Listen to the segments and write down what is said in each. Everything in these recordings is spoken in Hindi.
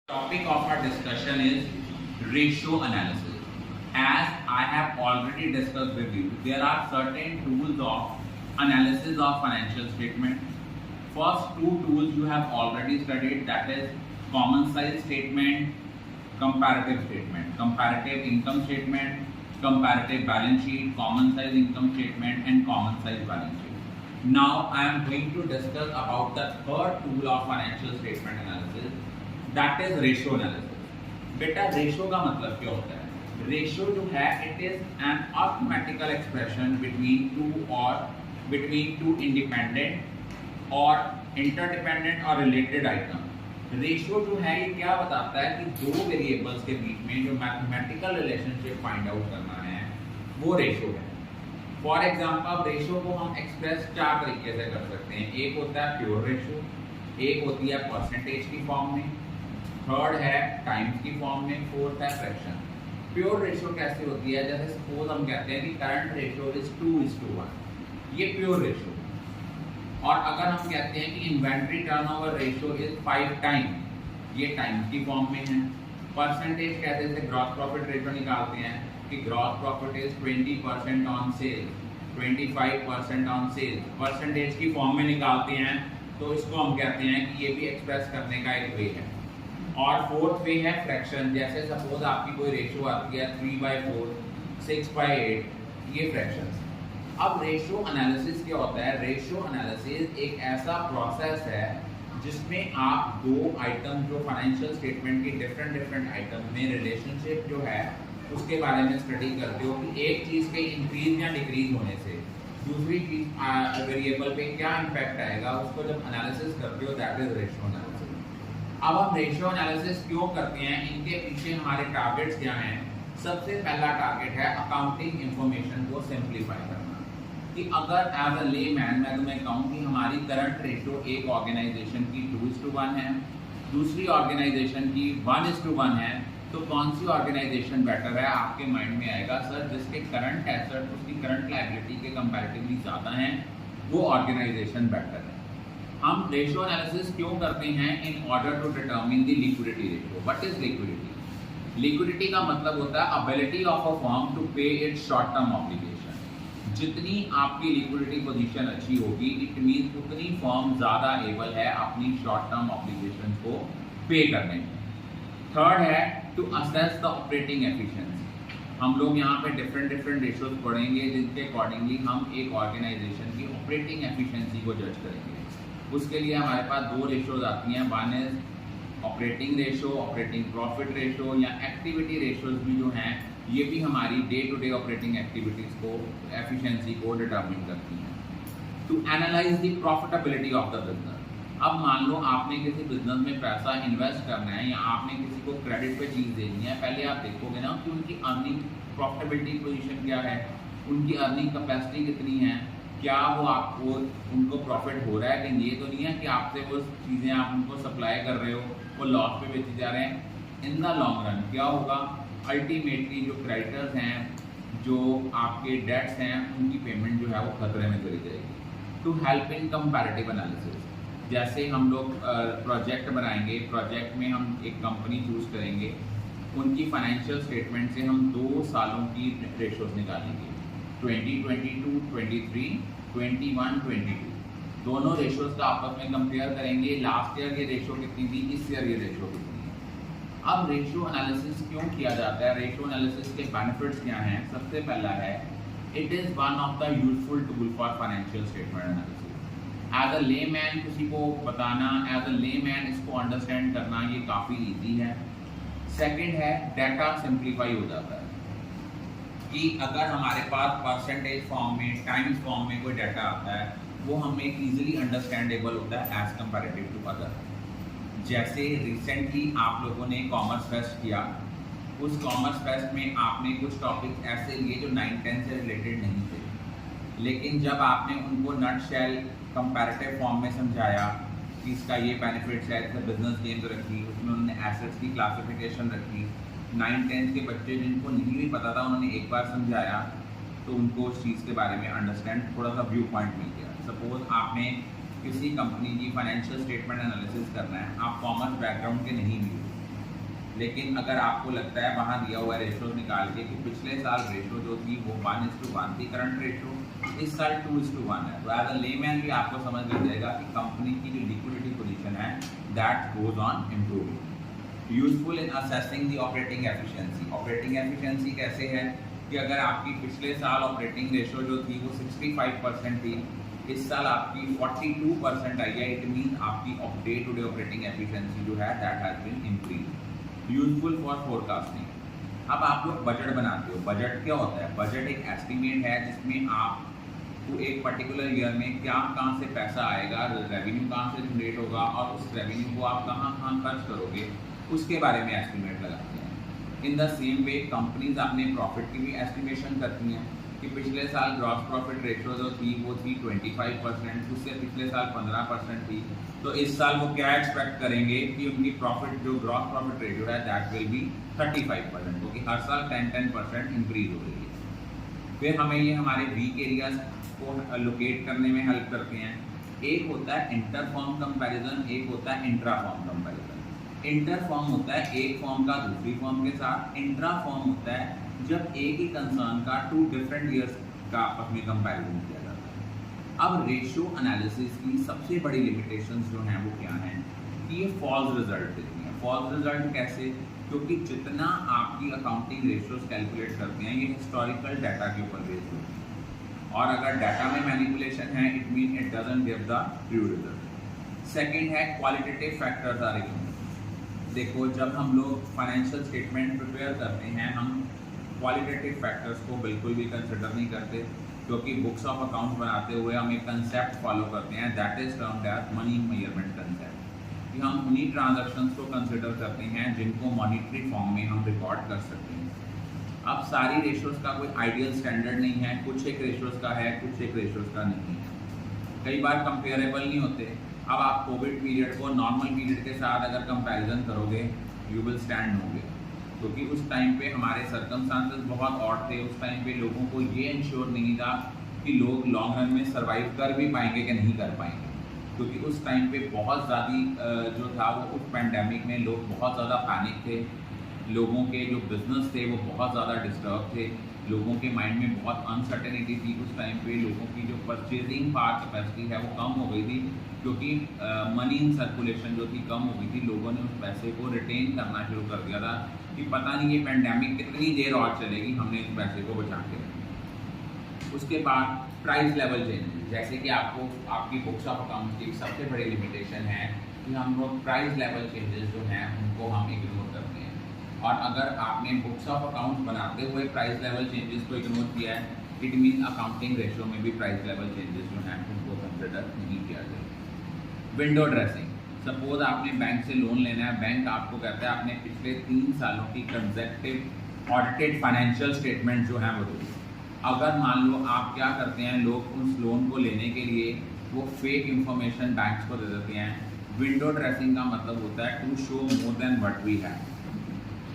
Topic of our discussion is ratio analysis. As I have already discussed with you, there are certain tools of analysis of financial statement. First two tools you have already studied, that is common size statement, comparative statement, comparative income statement, comparative balance sheet, common size income statement and common size balance sheet. Now I am going to discuss about the third tool of financial statement analysis, that is ratio analysis. बेटा रेशियो का मतलब क्या होता है? रेशियो जो है it is an arithmetical expression between two independent और इंटरडिपेंडेंट और रिलेटेड आइटम। रेशियो जो है ये क्या बताता है कि दो वेरिएबल्स के बीच में जो मैथमेटिकल रिलेशनशिप फाइंड आउट करना है वो रेशियो है। फॉर एग्जाम्पल रेशियो को हम एक्सप्रेस चार तरीके से कर सकते हैं। एक होता है प्योर रेशियो, एक होती है परसेंटेज की फॉर्म में, थर्ड है टाइम्स की फॉर्म में, फोर्थ है फ्रैक्शन। प्योर रेशियो कैसे होती है? जैसे सपोज हम कहते हैं कि करंट रेशियो इज 2:1, ये प्योर रेशियो। और अगर हम कहते हैं कि inventory turnover ratio is 5 time, ये टाइम्स की फॉर्म में है। परसेंटेज कहते हैं ग्रॉस प्रॉफिट रेशियो निकालते हैं कि gross profit is 20% on sale, 25% on sale, percentage की फॉर्म में निकालते हैं, तो इसको हम कहते हैं कि ये भी एक्सप्रेस करने का एक वे है। और फोर्थ वे है फ्रैक्शन। जैसे सपोज आपकी कोई रेशियो आती है 3/4, 6/8, ये फ्रैक्शन। अब रेशियो एनालिसिस क्या होता है? रेशियो एनालिसिस एक ऐसा प्रोसेस है जिसमें आप दो आइटम जो फाइनेंशियल स्टेटमेंट की डिफरेंट आइटम में रिलेशनशिप जो है उसके बारे में स्टडी करते हो कि एक चीज़ के इंक्रीज या डिक्रीज होने से दूसरी चीज वेरिएबल पे क्या इम्पैक्ट आएगा, उसको जब एनालिसिस करते हो दैट इज रेशियो एनालिसिस। अब हम रेशियो एनालिसिस क्यों करते हैं, इनके पीछे हमारे टारगेट्स क्या हैं? सबसे पहला टारगेट है अकाउंटिंग इंफॉर्मेशन को सिंप्लीफाई करना। कि अगर एज अ लेमैन मैं तुम्हें कहूँ कि हमारी करंट रेशियो एक ऑर्गेनाइजेशन की 2:1 है, दूसरी ऑर्गेनाइजेशन की 1:1 है, तो कौन सी ऑर्गेनाइजेशन बेटर है? आपके माइंड में आएगा सर जिसके करंट एसेट उसकी करंट लायबिलिटी के कंपैरेटिवली ज़्यादा हैं वो ऑर्गेनाइजेशन बेटर है। हम रेशियो एनालिसिस क्यों करते हैं? In order to determine the liquidity ratio. What is liquidity? Liquidity का मतलब होता है ability of a firm to pay its short term obligation. जितनी आपकी लिक्विडिटी पोजीशन अच्छी होगी इट मीन उतनी फर्म ज़्यादा एबल है अपनी शॉर्ट टर्म ऑब्लिगेशन को पे करने में। थर्ड है to assess the operating efficiency. हम लोग यहाँ पे डिफरेंट रेशियोज पढ़ेंगे जिनके अकॉर्डिंगली हम एक ऑर्गेनाइजेशन की ऑपरेटिंग एफिशिएंसी को जज करेंगे। उसके लिए हमारे पास दो रेशियोज आती हैं, one is operating ratio, operating profit ratio या एक्टिविटी रेशियोज भी जो हैं ये भी हमारी day to day operating activities को एफिशिएंसी को डिटरमिन करती हैं। To analyse the profitability of the business. अब मान लो आपने किसी बिजनेस में पैसा इन्वेस्ट करना है या आपने किसी को क्रेडिट पे चीज़ देनी है, पहले आप देखोगे ना कि उनकी अर्निंग प्रॉफिटेबिलिटी पोजीशन क्या है, उनकी अर्निंग कैपेसिटी कितनी है, क्या वो आपको उनको प्रॉफिट हो रहा है कि ये तो नहीं है कि आपसे वो चीज़ें आप उनको सप्लाई कर रहे हो वो लॉस पे बेची जा रहे हैं। इन द लॉन्ग रन क्या होगा? अल्टीमेटली जो क्रेडिटर्स हैं, जो आपके डेट्स हैं, उनकी पेमेंट जो है वो खतरे में चली जाएगी। To help in comparative analysis. जैसे हम लोग प्रोजेक्ट बनाएंगे, प्रोजेक्ट में हम एक कंपनी चूज़ करेंगे, उनकी फाइनेंशियल स्टेटमेंट से हम 2 सालों की रेशियोज निकालेंगे, 2022, 23, 21, 22। दोनों रेशियोज का आपस में कंपेयर करेंगे। लास्ट ईयर ये रेशियो कितनी थी, इस ईयर ये रेशियो कितनी है। अब रेशियो एनालिसिस क्यों किया जाता है? रेशियो एनालिसिस के बेनिफिट्स क्या हैं? सबसे पहला है it is one of the useful tool for financial statement analysis. As a layman किसी को बताना, एज अ लेमैन इसको अंडरस्टैंड करना ये काफ़ी ईजी है। सेकंड है डाटा सिंप्लीफाई हो जाता है कि अगर हमारे पास परसेंटेज फॉर्म में, टाइम्स फॉर्म में कोई डाटा आता है वो हमें इजीली अंडरस्टैंडेबल होता है एज कंपैरेटिव टू अदर। जैसे रिसेंटली आप लोगों ने कॉमर्स फेस्ट किया, उस कॉमर्स फेस्ट में आपने कुछ टॉपिक्स ऐसे लिए जो 9-10 से रिलेटेड नहीं थे, लेकिन जब आपने उनको नट शेल कंपैरेटिव फॉर्म में समझाया कि इसका ये बेनिफिट्स है, इसमें बिजनेस गेम्स रखी, उसमें उन्होंने एसेट्स की क्लासिफिकेशन रखी, 9-10 के बच्चे जिनको नहीं भी पता था उन्होंने एक बार समझाया तो उनको उस चीज़ के बारे में अंडरस्टैंड थोड़ा सा व्यू पॉइंट मिल गया। सपोज आपने किसी कंपनी की फाइनेंशियल स्टेटमेंट एनालिसिस करना है, आप कॉमर्स बैकग्राउंड के नहीं भी हो, लेकिन अगर आपको लगता है वहाँ दिया हुआ रेशो निकाल के कि पिछले साल रेशो जो थी वो 1:1 थी करंट रेशो, इस साल 2:1 है, तो एज अ लेमैन भी आपको समझ लग जाएगा कि कंपनी की जो लिक्विडिटी पोजीशन है that goes on improving. Useful in assessing the operating efficiency. Operating efficiency कैसे है कि अगर आपकी पिछले साल ऑपरेटिंग रेशो जो थी वो 65% थी, इस साल आपकी 42% आई है, इट मीन आपकी day to day operating efficiency जो है that has been increase. Useful for forecasting. अब आप लोग बजट बनाते हो। बजट क्या होता है? बजट एक एस्टिमेट है जिसमें आपको एक पर्टिकुलर ईयर में क्या कहाँ से पैसा आएगा, रेवेन्यू कहाँ से जनरेट होगा और उस रेवेन्यू को आप कहाँ कहाँ खर्च करोगे उसके बारे में एस्टिमेट लगाते हैं। In the same way companies अपने प्रॉफिट की भी एस्टिमेशन करती हैं कि पिछले साल ग्रॉस प्रॉफिट रेशो जो थी वो थी 25%, उससे पिछले साल 15% थी, तो इस साल वो क्या एक्सपेक्ट करेंगे कि उनकी प्रॉफिट जो ग्रॉस प्रॉफिट रेशो है दैट विल बी 35%, क्योंकि हर साल 10% इंक्रीज हो रही है। फिर हमें ये हमारे वीक एरियाज को लोकेट करने में हेल्प करते हैं। एक होता है इंटर फॉर्म कंपैरिजन, एक होता है intra form comparison. Inter form होता है एक फॉर्म का दूसरी फॉर्म के साथ, इंट्रा फॉर्म होता है जब एक ही कंसर्न का 2 डिफरेंट ईयर्स का आपस में कंपैरिजन किया जाता है। अब रेशियो एनालिसिस की सबसे बड़ी लिमिटेशंस जो हैं वो क्या हैं कि ये फॉल्स रिजल्ट देती हैं। फॉल्स रिजल्ट कैसे? क्योंकि जितना आपकी अकाउंटिंग रेशियोज कैलकुलेट करते हैं ये हिस्टोरिकल डाटा के ऊपर बेस्ड होती है, और अगर डाटा में मैनिपुलेशन है it mean it doesn't give the true result. Second है क्वालिटेटिव फैक्टर्स आर इग्नोर्ड। देखो, जब हम लोग फाइनेंशियल स्टेटमेंट प्रिपेयर करते हैं हम क्वालिटेटिव फैक्टर्स को बिल्कुल भी कंसिडर नहीं करते, क्योंकि बुक्स ऑफ अकाउंट बनाते हुए हम एक कंसेप्ट फॉलो करते हैं that is termed as money measurement concept, कि हम उन्हीं ट्रांजैक्शंस को कंसिडर करते हैं जिनको मॉनिटरी फॉर्म में हम रिकॉर्ड कर सकते हैं। अब सारी रेशियोज का कोई आइडियल स्टैंडर्ड नहीं है, कुछ एक रेशियोज का है, कुछ एक रेशियोज का नहीं है, कई बार कंपेरेबल नहीं होते। अब आप कोविड पीरियड को नॉर्मल पीरियड के साथ अगर कंपैरिजन करोगे यू विल स्टैंड होंगे, क्योंकि उस टाइम पे हमारे सर्कमस्टांसेस बहुत ऑड थे। उस टाइम पे लोगों को ये इंश्योर नहीं था कि लोग लॉन्ग रन में सर्वाइव कर भी पाएंगे कि नहीं कर पाएंगे, क्योंकि उस टाइम पे बहुत ज़्यादा जो था वो उस पैंडेमिक में लोग बहुत ज़्यादा पैनिक थे, लोगों के जो बिजनेस थे वो बहुत ज़्यादा डिस्टर्ब थे, लोगों के माइंड में बहुत अनसर्टेनिटी थी। उस टाइम पे लोगों की जो परचेजिंग पावर कैपेसिटी है वो कम हो गई थी, क्योंकि मनी इन सर्कुलेशन जो थी कम हो गई थी। लोगों ने उस पैसे को रिटेन करना शुरू कर दिया था कि पता नहीं ये पैंडेमिक कितनी देर और चलेगी, हमने इस पैसे को बचा के रखा। उसके बाद प्राइस लेवल चेंजेस, जैसे कि आपको आपकी बुक्स ऑफ अकाउंट की सबसे बड़ी लिमिटेशन है कि हम लोग प्राइस लेवल चेंजेस जो हैं उनको हम इग्नोर करते हैं, और अगर आपने बुक्स ऑफ अकाउंट बनाते हुए प्राइस लेवल चेंजेस को इग्नोर किया है इट मीन अकाउंटिंग रेशियो में भी प्राइस लेवल चेंजेस जो हैं उनको कंसिडर नहीं किया जाए। विंडो ड्रेसिंग, सपोज आपने बैंक से लोन लेना है, बैंक आपको कहता है आपने पिछले 3 सालों की कंसेक्टिव ऑडिटेड फाइनेंशियल स्टेटमेंट जो है वो दो। अगर मान लो आप क्या करते हैं, लोग उस लोन को लेने के लिए वो फेक इंफॉर्मेशन बैंक्स को दे देते हैं। विंडो ड्रेसिंग का मतलब होता है to show more than what we have.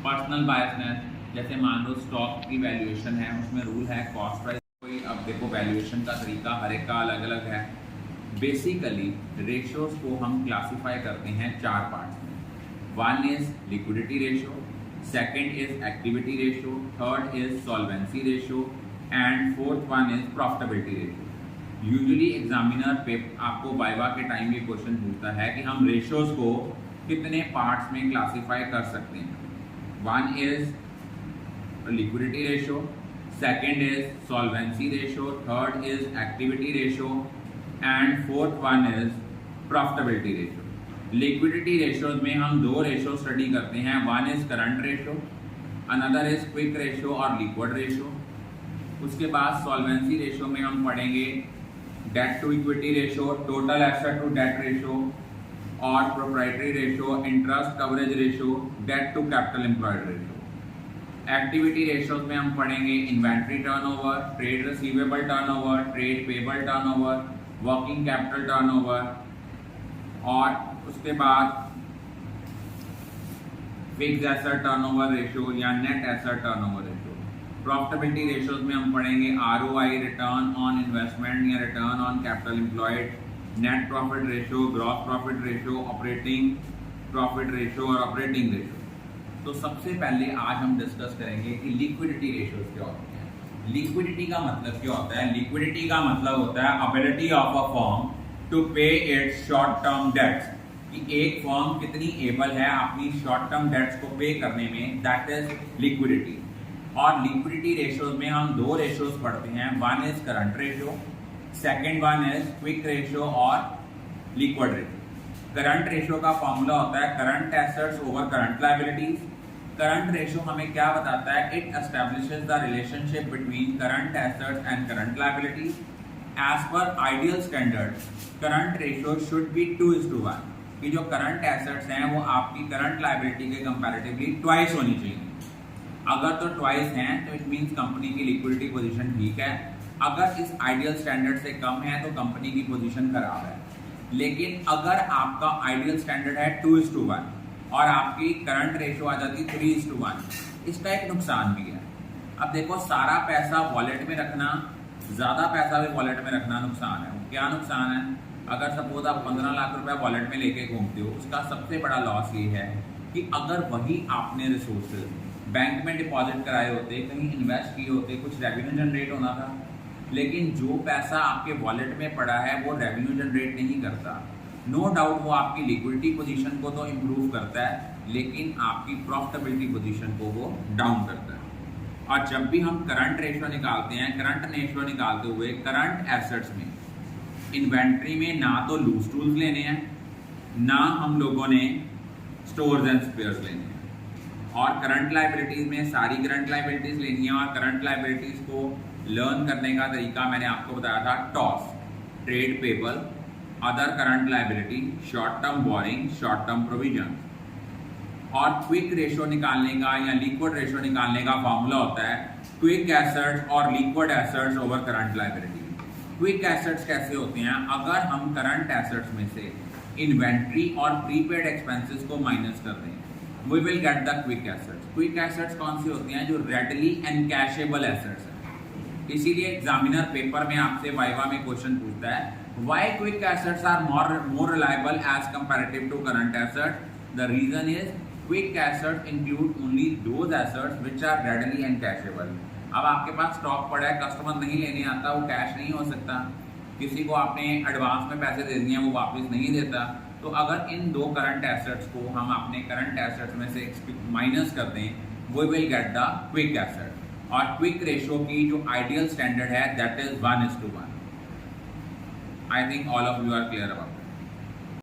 Personal biasness, जैसे मान लो स्टॉक की वैल्यूएशन है, उसमें रूल है कॉस्ट प्राइस कोई, अब देखो वैल्यूएशन का तरीका हर एक का अलग अलग है। बेसिकली रेशियोज को हम क्लासीफाई करते हैं 4 पार्ट्स में। 1 is liquidity ratio, second is activity ratio, third is solvency ratio and fourth one is profitability ratio. Usually examiner आपको वाइवा के टाइम ये क्वेश्चन पूछता है कि हम रेशियोज को कितने पार्ट्स में क्लासीफाई कर सकते हैं। 1 is liquidity ratio, second is solvency ratio, third is activity ratio and fourth one is profitability ratio. Liquidity ratios में हम 2 रेशियो स्टडी करते हैं, 1 is current ratio, another is quick ratio और liquid ratio। उसके बाद solvency ratio में हम पढ़ेंगे debt to equity ratio, total asset to debt ratio और proprietary ratio, interest coverage ratio, debt to capital employed ratio. Activity ratios में हम पढ़ेंगे inventory turnover, trade receivable turnover, trade payable turnover, working capital turnover, और उसके बाद फिक्स्ड एसेट टर्नओवर रेशियो या net asset turnover ratio. Profitability ratios में हम पढ़ेंगे आरओआई, रिटर्न ऑन इन्वेस्टमेंट या return on capital employed, net profit ratio, gross profit ratio, operating profit ratio और ऑपरेटिंग रेशियो। तो सबसे पहले आज हम डिस्कस करेंगे कि लिक्विडिटी रेशियोज क्या होते हैं। लिक्विडिटी का मतलब क्या होता है? लिक्विडिटी का मतलब होता है ability of a firm to pay its short term debts, कि एक फर्म कितनी एबल है अपनी शॉर्ट टर्म डेट्स को पे करने में, दैट इज लिक्विडिटी। और लिक्विडिटी रेशियोज में हम दो रेशियोज पढ़ते हैं, one is current ratio, second one is quick ratio और लिक्विड रेशियो। करंट रेशियो का फॉर्मूला होता है current assets over current liabilities. Current ratio हमें क्या बताता है? It establishes the relationship between current assets and current liabilities. As per ideal standard current ratio should be 2:1, कि जो करंट एसेट्स हैं वो आपकी करंट लायबिलिटी के कंपैरेटिवली ट्वाइस होनी चाहिए। अगर तो ट्वाइस हैं तो इट मींस कंपनी की लिक्विडिटी पोजीशन ठीक है, अगर इस आइडियल स्टैंडर्ड से कम है तो कंपनी की पोजीशन खराब है। लेकिन अगर आपका आइडियल स्टैंडर्ड है 2:1 और आपकी करंट रेशियो आ जाती 3:1, इसका एक नुकसान भी है। अब देखो, सारा पैसा वॉलेट में रखना, ज़्यादा पैसा भी वॉलेट में रखना नुकसान है। क्या नुकसान है? अगर सपोज आप 15 लाख रुपया वॉलेट में लेके घूमते हो, उसका सबसे बड़ा लॉस ये है कि अगर वही आपने रिसोर्सेज बैंक में डिपॉजिट कराए होते, कहीं इन्वेस्ट किए होते, कुछ रेवेन्यू जनरेट होना था, लेकिन जो पैसा आपके वॉलेट में पड़ा है वो रेवेन्यू जनरेट नहीं करता। नो डाउट वो आपकी लिक्विडिटी पोजीशन को तो इम्प्रूव करता है, लेकिन आपकी प्रॉफिटेबिलिटी पोजीशन को वो डाउन करता है। और जब भी हम करंट रेशियो निकालते हैं, करंट रेशियो निकालते हुए करंट एसेट्स में इन्वेंट्री में ना तो लूज टूल्स लेने हैं, ना हम लोगों ने स्टोर्स एंड स्पेयर्स लेने हैं, और करंट लायबिलिटीज में सारी करंट लायबिलिटीज लेनी है। और करंट लायबिलिटीज को लर्न करने का तरीका मैंने आपको बताया था, toss, trade payable, other current liability, short term borrowing, short term provision. और क्विक रेशियो निकालने का या लिक्विड रेशियो निकालने का फॉर्मूला होता है क्विक एसेट्स और liquid assets over current liability. Quick assets कैसे होते हैं? अगर हम करंट एसेट्स में से इन्वेंट्री और प्रीपेड एक्सपेंसेस को माइनस कर दें, we will get the quick assets. Quick assets कौन सी होती हैं? जो रेडली एनकैशेबल एसेट्स हैं। इसीलिए एग्जामिनर पेपर में आपसे वाइवा में क्वेश्चन पूछता है, why quick assets are more reliable as comparative to current assets? The reason is quick assets include only those assets which are readily encashable. अब आपके पास स्टॉक पड़ा है, कस्टमर नहीं लेने आता, वो कैश नहीं हो सकता, किसी को आपने एडवांस में पैसे दे दिए, वो वापस नहीं देता। तो अगर इन दो करंट एसेट्स को हम अपने करंट एसेट्स में से माइनस कर दें, we will get the quick asset. और क्विक रेशियो की जो आइडियल स्टैंडर्ड है that is 1:1। I think all of you are clear about.